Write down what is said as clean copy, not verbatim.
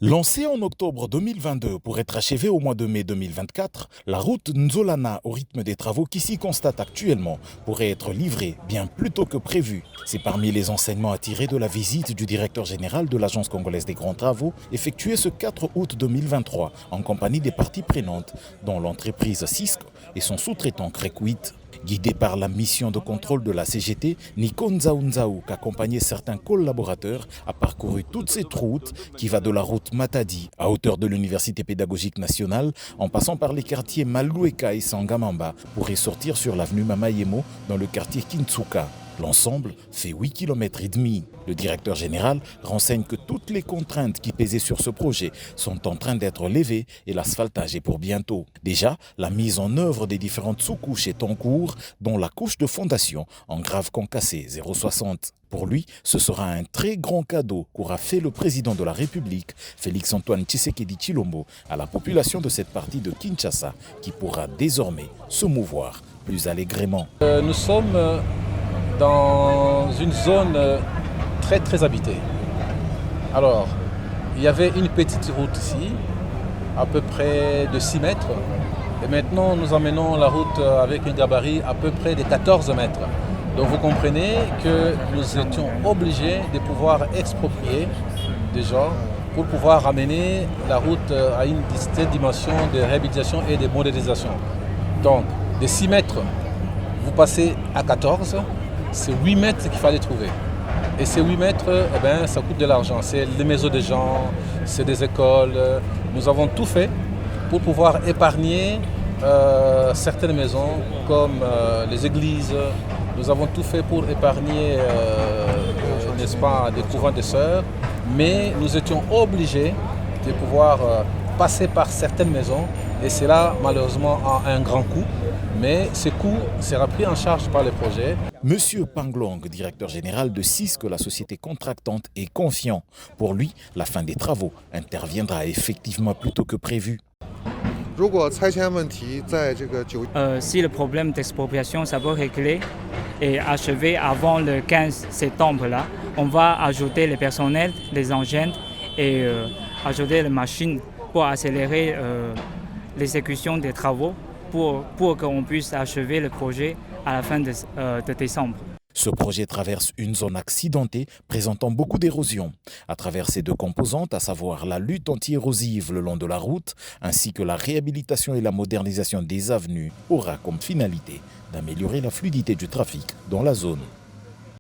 Lancée en octobre 2022 pour être achevée au mois de mai 2024, la route Nzolana, au rythme des travaux qui s'y constatent actuellement, pourrait être livrée bien plus tôt que prévu. C'est parmi les enseignements à tirer de la visite du directeur général de l'Agence congolaise des grands travaux, effectuée ce 4 août 2023, en compagnie des parties prenantes, dont l'entreprise Cisco et son sous-traitant Crequit. Guidé par la mission de contrôle de la CGT, Nico Nzaounzaou, accompagné certains collaborateurs, a parcouru toute cette route qui va de la route Matadi à hauteur de l'Université pédagogique nationale, en passant par les quartiers Maloueka et Sangamamba pour y sortir sur l'avenue Mamayemo dans le quartier Kintsuka. L'ensemble fait 8,5 km. Le directeur général renseigne que toutes les contraintes qui pesaient sur ce projet sont en train d'être levées et l'asphaltage est pour bientôt. Déjà, la mise en œuvre des différentes sous-couches est en cours, dont la couche de fondation en grave concassé 0,60. Pour lui, ce sera un très grand cadeau qu'aura fait le président de la République, Félix-Antoine Tshisekedi Tshilombo, à la population de cette partie de Kinshasa, qui pourra désormais se mouvoir plus allègrement. Nous sommes dans une zone très habitée. Alors, il y avait une petite route ici, à peu près de 6 mètres. Et maintenant, nous emmenons la route avec un gabarit à peu près de 14 mètres. Donc vous comprenez que nous étions obligés de pouvoir exproprier des gens pour pouvoir amener la route à une certaine dimension de réhabilitation et de modernisation. Donc, de 6 mètres, vous passez à 14, c'est 8 mètres qu'il fallait trouver. Et ces 8 mètres, ça coûte de l'argent. C'est des maisons de gens, c'est des écoles. Nous avons tout fait pour pouvoir épargner certaines maisons comme les églises. Nous avons tout fait pour épargner, n'est-ce pas, des couvents de sœurs. Mais nous étions obligés de pouvoir passer par certaines maisons. Et c'est là, malheureusement, un grand coût. Mais ce coût sera pris en charge par le projet. Monsieur Panglong, directeur général de Cisco, la société contractante, est confiant. Pour lui, la fin des travaux interviendra effectivement plus tôt que prévu. Si le problème d'expropriation ça peut régler et achever avant le 15 septembre, là, on va ajouter le personnel, les engins et ajouter les machines pour accélérer l'exécution des travaux pour qu'on puisse achever le projet à la fin de décembre. Ce projet traverse une zone accidentée présentant beaucoup d'érosion. À travers ces deux composantes, à savoir la lutte anti-érosive le long de la route, ainsi que la réhabilitation et la modernisation des avenues, aura comme finalité d'améliorer la fluidité du trafic dans la zone.